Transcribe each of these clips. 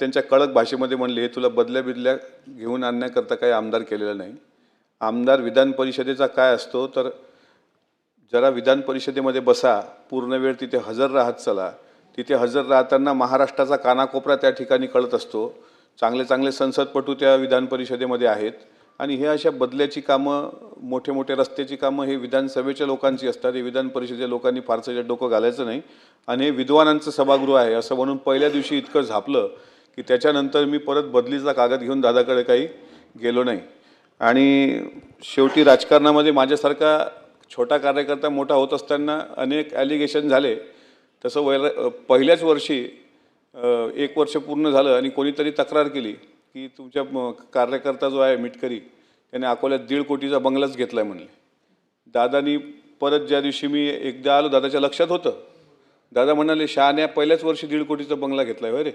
त्यांच्या कडक भाषेमध्ये म्हणले, हे तुला बदल्या बिदल्या घेऊन आणण्याकरता काही आमदार केलेलं नाही. आमदार विधान परिषदेचा काय असतो तर जरा विधान परिषदेमध्ये बसा, पूर्ण वेळ तिथे हजर राहत चला. तिथे हजर राहताना महाराष्ट्राचा कानाकोपरा त्या ठिकाणी कळत असतो. चांगले चांगले संसदपटू त्या विधान परिषदेमध्ये आहेत आणि हे अशा बदल्याची कामं, मोठे मोठे रस्त्याची कामं हे विधानसभेच्या लोकांची असतात. हे विधान परिषदेच्या लोकांनी फारसं डोकं घालायचं नाही. आणि हे विद्वानांचं सभागृह आहे असं म्हणून पहिल्या दिवशी इतकं झापलं की त्याच्यानंतर मी परत बदलीचा कागद घेऊन दादाकडे काही गेलो नाही. आणि शेवटी राजकारणामध्ये माझ्यासारखा छोटा कार्यकर्ता मोठा होत असताना अनेक ॲलिगेशन झाले. तसं पहिल्याच वर्षी 1 वर्ष पूर्ण झालं आणि कोणीतरी तक्रार केली की तुमच्या कार्यकर्ता जो आहे मिटकरी त्याने अकोल्यात 1.5 कोटीचा बंगलाच घेतला आहे म्हणले. दादानी परत ज्या दिवशी मी एकदा आलो, दादाच्या लक्षात होतं. दादा म्हणाले, शहाण्या पहिल्याच वर्षी 1.5 कोटीचा बंगला घेतला आहे रे.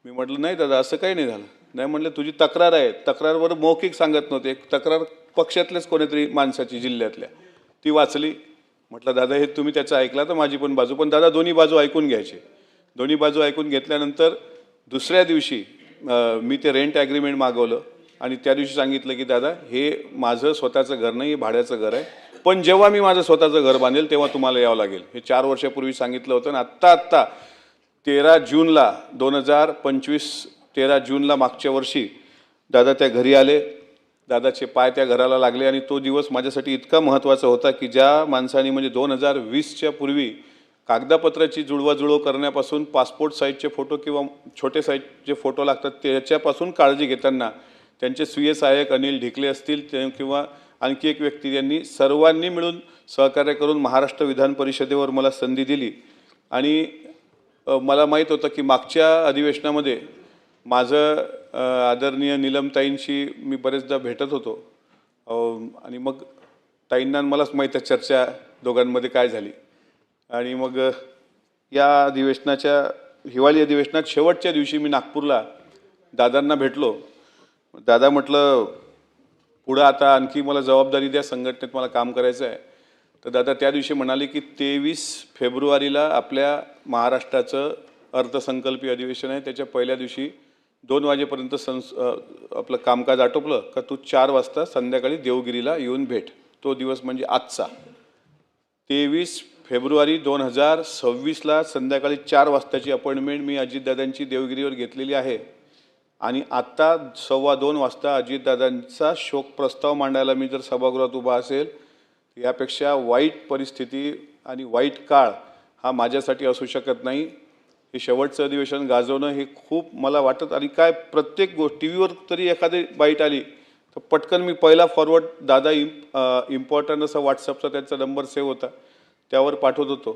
मी म्हटलं नाही दादा, असं काही नाही झालं. नाही म्हणलं, तुझी तक्रार आहे. तक्रारवर मौखिक सांगत नव्हते. एक तक्रार पक्षातलेच कोणीतरी माणसाची जिल्ह्यातल्या ती वाचली. म्हटलं दादा, हे तुम्ही त्याचं ऐकला तर माझी पण बाजू. पण दादा दोन्ही बाजू ऐकून घ्यायची. दोन्ही बाजू ऐकून घेतल्यानंतर दुसऱ्या दिवशी मी ते रेंट ॲग्रीमेंट मागवलं आणि त्या दिवशी सांगितलं की दादा, हे माझं स्वतःचं घर नाही, हे भाड्याचं घर आहे. पण जेव्हा मी माझं स्वतःचं घर बांधेल तेव्हा तुम्हाला यावं लागेल. हे 4 वर्षापूर्वी सांगितलं होतं. आणि आत्ता 13 जूनला 2025 13 जूनला मागच्या वर्षी दादा त्या घरी आले. दादाचे पाय त्या घराला लागले आणि तो दिवस माझ्यासाठी इतका महत्त्वाचा होता की ज्या माणसाने म्हणजे 2020च्या पूर्वी कागदपत्राची जुळवाजुळव करण्यापासून पासपोर्ट साईजचे फोटो किंवा छोटे साईजचे फोटो लागतात त्याच्यापासून काळजी घेताना त्यांचे स्वीय सहाय्यक अनिल ढिकले असतील किंवा आणखी एक व्यक्ती, यांनी सर्वांनी मिळून सहकार्य करून महाराष्ट्र विधान परिषदेवर मला संधी दिली. आणि मला माहीत होतं की मागच्या अधिवेशनामध्ये माझं आदरणीय नीलमताईंशी मी बरेचदा भेटत होतो आणि मग ताईंना मलाच माहीत आहे चर्चा दोघांमध्ये काय झाली. आणि मग या अधिवेशनाच्या हिवाळी अधिवेशनात शेवटच्या दिवशी मी नागपूरला दादांना भेटलो. दादा म्हटलं, पुढं आता आणखी मला जबाबदारी द्या, संघटनेत मला काम करायचं आहे. तर दादा त्या दिवशी म्हणाले की 23 फेब्रुवारीला आपल्या महाराष्ट्राचं अर्थसंकल्पीय अधिवेशन आहे. त्याच्या पहिल्या दिवशी 2 वाजेपर्यंत आपलं कामकाज आटोपलं का तू 4 वाजता संध्याकाळी देवगिरीला येऊन भेट. तो दिवस म्हणजे आजचा 23 फेब्रुवारी 2026ला संध्याकाळी 4 वाजताची अपॉइंटमेंट मी अजितदादांची देवगिरीवर घेतलेली आहे. आणि आत्ता 2:15 वाजता अजितदादांचा शोक प्रस्ताव मांडायला मी जर सभागृहात उभा असेल, यापेक्षा वाईट परिस्थिती आणि वाईट काळ हा माझ्यासाठी असू शकत नाही. हे शेवटचं अधिवेशन गाजवणं हे खूप मला वाटत. आणि काय प्रत्येक गोष्ट टी व्हीवर तरी एखादी बाईट आली तर पटकन मी पहिला फॉरवर्ड दादा इम्पॉर्टंट असा व्हॉट्सअपचा त्यांचा नंबर सेव्ह होता त्यावर पाठवत होतो.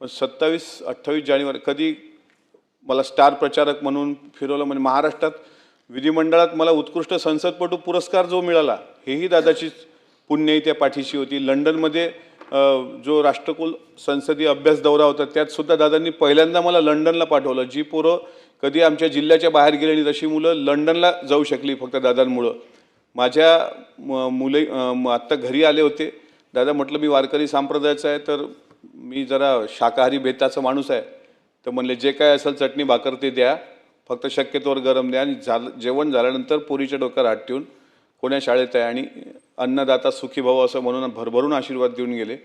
पण 27-28 जानेवारी कधी मला स्टार प्रचारक म्हणून फिरवलं. म्हणजे महाराष्ट्रात विधिमंडळात मला उत्कृष्ट संसदपटू पुरस्कार जो मिळाला हेही दादाचीच पुण्यही त्या पाठीशी होती. लंडनमध्ये जो राष्ट्रकुल संसदीय अभ्यास दौरा होता त्यात सुद्धा दादांनी पहिल्यांदा मला लंडनला पाठवलं. जी पोरं कधी आमच्या जिल्ह्याच्या बाहेर गेली नाही तशी मुलं लंडनला जाऊ शकली फक्त दादांमुळं. माझ्या मुले आत्ता घरी आले होते. दादा म्हटलं, मी वारकरी संप्रदायाचा आहे तर मी जरा शाकाहारी बेताचा माणूस आहे. तर म्हणले, जे काय असेल चटणी भाकर ते द्या, फक्त शक्यतोवर गरम द्या. आणि जेवण झाल्यानंतर पोरीच्या डोक्यावर हात ठेवून कोण्या शाळेत आहे आणि अन्नदाता सुखी भाऊ असं म्हणून भरभरून आशीर्वाद देऊन गेले.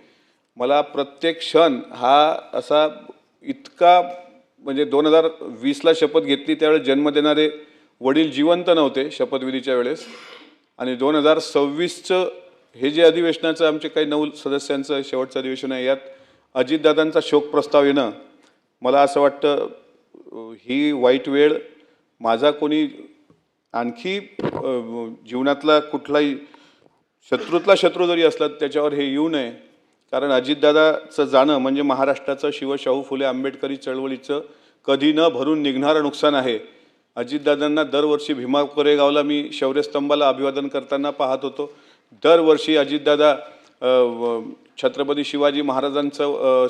मला प्रत्येक क्षण हा असा इतका म्हणजे 2020ला शपथ घेतली त्यावेळेस जन्म देणारे वडील जिवंत नव्हते शपथविधीच्या वेळेस. आणि 2026चं हे जे अधिवेशनाचं आमचे काही 9 सदस्यांचं शेवटचं अधिवेशन आहे, यात अजितदादांचा शोक प्रस्ताव येणं, मला असं वाटतं ही वाईट वेळ माझा कोणी आणखी जीवनातला कुठलाही शत्रूतला शत्रू जरी असला त्याच्यावर हे येऊ नये. कारण अजितदादाचं जाणं म्हणजे महाराष्ट्राचं शिवशाहू फुले आंबेडकरी चळवळीचं कधी न भरून निघणारं नुकसान आहे. अजितदादांना दरवर्षी भीमा कोरेगावला मी शौर्यस्तंभाला अभिवादन करताना पाहत होतो. दरवर्षी अजितदादा छत्रपती शिवाजी महाराजांचं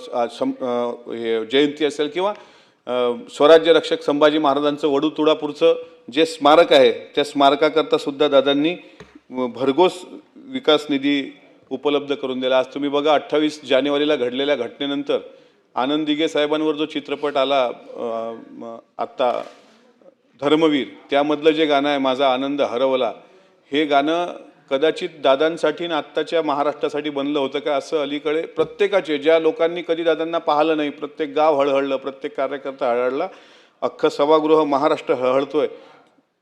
जयंती असेल किंवा स्वराज्य रक्षक संभाजी महाराजांचं वडू तुळापूरचं जे स्मारक आहे त्या स्मारकाकरता सुद्धा दादांनी भरघोस विकास निधी उपलब्ध करून दिला. आज तुम्ही बघा 28 जानेवारीला घडलेल्या घटनेनंतर आनंद दिघे साहेबांवर जो चित्रपट आला आत्ता धर्मवीर त्यामधलं जे गाणं आहे माझा आनंद हरवला, हे गाणं कदाचित दादांसाठी आणि आत्ताच्या महाराष्ट्रासाठी बनलं होतं का असं अलीकडे प्रत्येकाचे ज्या लोकांनी कधी दादांना पाहिलं नाही, प्रत्येक गाव हळहळलं, प्रत्येक कार्यकर्ता हळहळला, अख्खं सभागृह महाराष्ट्र हळहळतोय.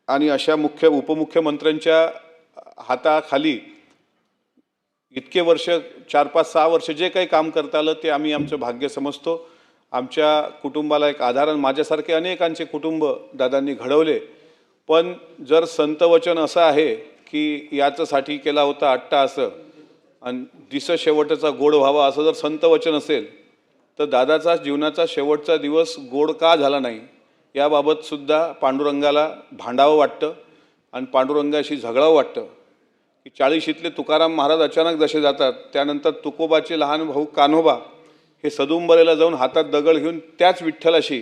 आणि अशा उपमुख्यमंत्र्यांच्या हाताखाली इतके वर्ष 4-5-6 वर्ष जे काही काम करता आलं ते आम्ही आमचं भाग्य समजतो. आमच्या कुटुंबाला एक आधार, माझ्यासारखे अनेकांचे कुटुंब दादांनी घडवले. पण जर संतवचन असं आहे की याच्यासाठी केला होता अट्टा असं आणि दिस शेवटचा गोड व्हावा असं जर संतवचन असेल तर दादाचा जीवनाचा शेवटचा दिवस गोड का झाला नाही याबाबत सुद्धा पांडुरंगाला भांडावं वाटतं आणि पांडुरंगाशी झगडावं वाटतं. की 40शीतले तुकाराम महाराज अचानक जसे जातात त्यानंतर तुकोबाचे लहान भाऊ कान्होबा हे सदुंबरेला जाऊन हातात दगड घेऊन त्याच विठ्ठलाशी,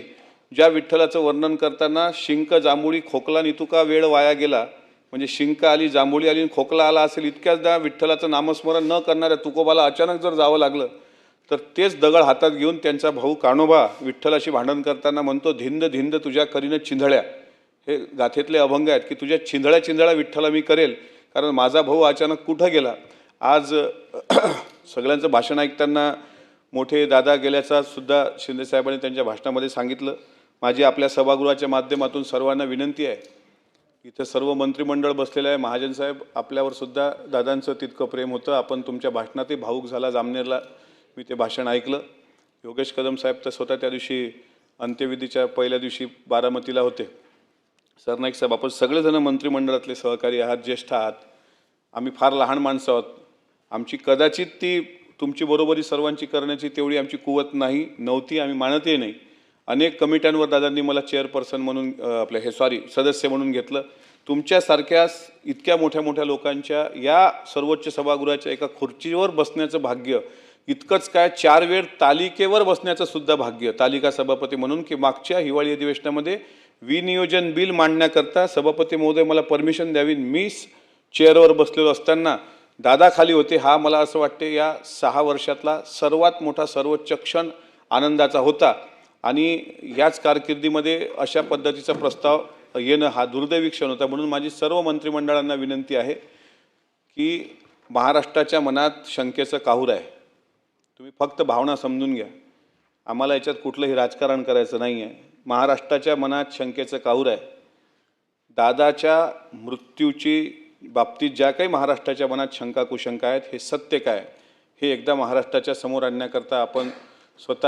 ज्या विठ्ठलाचं वर्णन करताना शिंक जांभुळी खोकला नितुका वेळ वाया गेला, म्हणजे शिंक आली, जांभुळी आली, खोकला आला असेल, इतक्याचदा विठ्ठलाचं नामस्मरण न करणाऱ्या तुकोबाला अचानक जर जावं लागलं तर तेच दगड हातात घेऊन त्यांचा भाऊ कान्होबा विठ्ठलाशी भांडण करताना म्हणतो, धिंद धिंद तुझ्या करीनं चिंधळ्या. हे गाथेतले अभंग आहेत की तुझ्या चिंधळ्या चिंधळ्या विठ्ठला मी करेल, कारण माझा भाऊ अचानक कुठं गेला. आज सगळ्यांचं भाषण ऐकताना मोठे दादा गेल्याचा सुद्धा शिंदेसाहेबांनी त्यांच्या भाषणामध्ये सांगितलं. माझी आपल्या सभागृहाच्या माध्यमातून सर्वांना विनंती आहे, इथं सर्व मंत्रिमंडळ बसलेलं आहे, महाजन साहेब आपल्यावर सुद्धा दादांचं तितकं प्रेम होतं. आपण तुमच्या भाषणातही भाऊक झाला. जामनेरला मी ते भाषण ऐकलं. योगेश कदम साहेब तर स्वतः त्या दिवशी अंत्यविधीच्या पहिल्या दिवशी बारामतीला होते. सरनाईक साहेब, आपण सगळेजण मंत्रिमंडळातले सहकारी आहात, ज्येष्ठ आहात, आम्ही फार लहान माणसं आहोत. आमची कदाचित ती तुमची बरोबरी सर्वांची करण्याची तेवढी आमची कुवत नव्हती, आम्ही मानतही नाही. अनेक कमिट्यांवर दादांनी मला चेअरपर्सन म्हणून सदस्य म्हणून घेतलं. तुमच्यासारख्या इतक्या मोठ्या मोठ्या लोकांच्या या सर्वोच्च सभागृहाच्या एका खुर्चीवर बसण्याचं भाग्य, इतकंच काय 4 वेळ तालिकेवर बसण्याचं सुद्धा भाग्य, तालिका सभापती म्हणून, की मागच्या हिवाळी अधिवेशनामध्ये विनियोजन बिल मांडण्याकरता सभापती महोदय मला परमिशन द्यावी, मी चेअरवर बसलेलो असताना दादा खाली होते. हा मला असं वाटते या 6 वर्षातला सर्वात मोठा सर्वोच्च क्षण आनंदाचा होता. आणि याच कारकिर्दीमध्ये अशा पद्धतीचा प्रस्ताव येणं हा दुर्दैवी क्षण होता. म्हणून माझी सर्व मंत्रिमंडळांना विनंती आहे की महाराष्ट्राच्या मनात शंकेचं काहूर आहे, तुम्ही फक्त भावना समजून घ्या. आम्हाला याच्यात कुठलंही राजकारण करायचं नाही आहे. महाराष्ट्राच्या मनात शंकेचं काहूर आहे. दादाच्या मृत्यूची बाबतीत ज्या काही महाराष्ट्राच्या मनात शंका कुशंका आहेत, हे सत्य काय हे एकदा महाराष्ट्राच्या समोर आणण्याकरता आपण स्वतः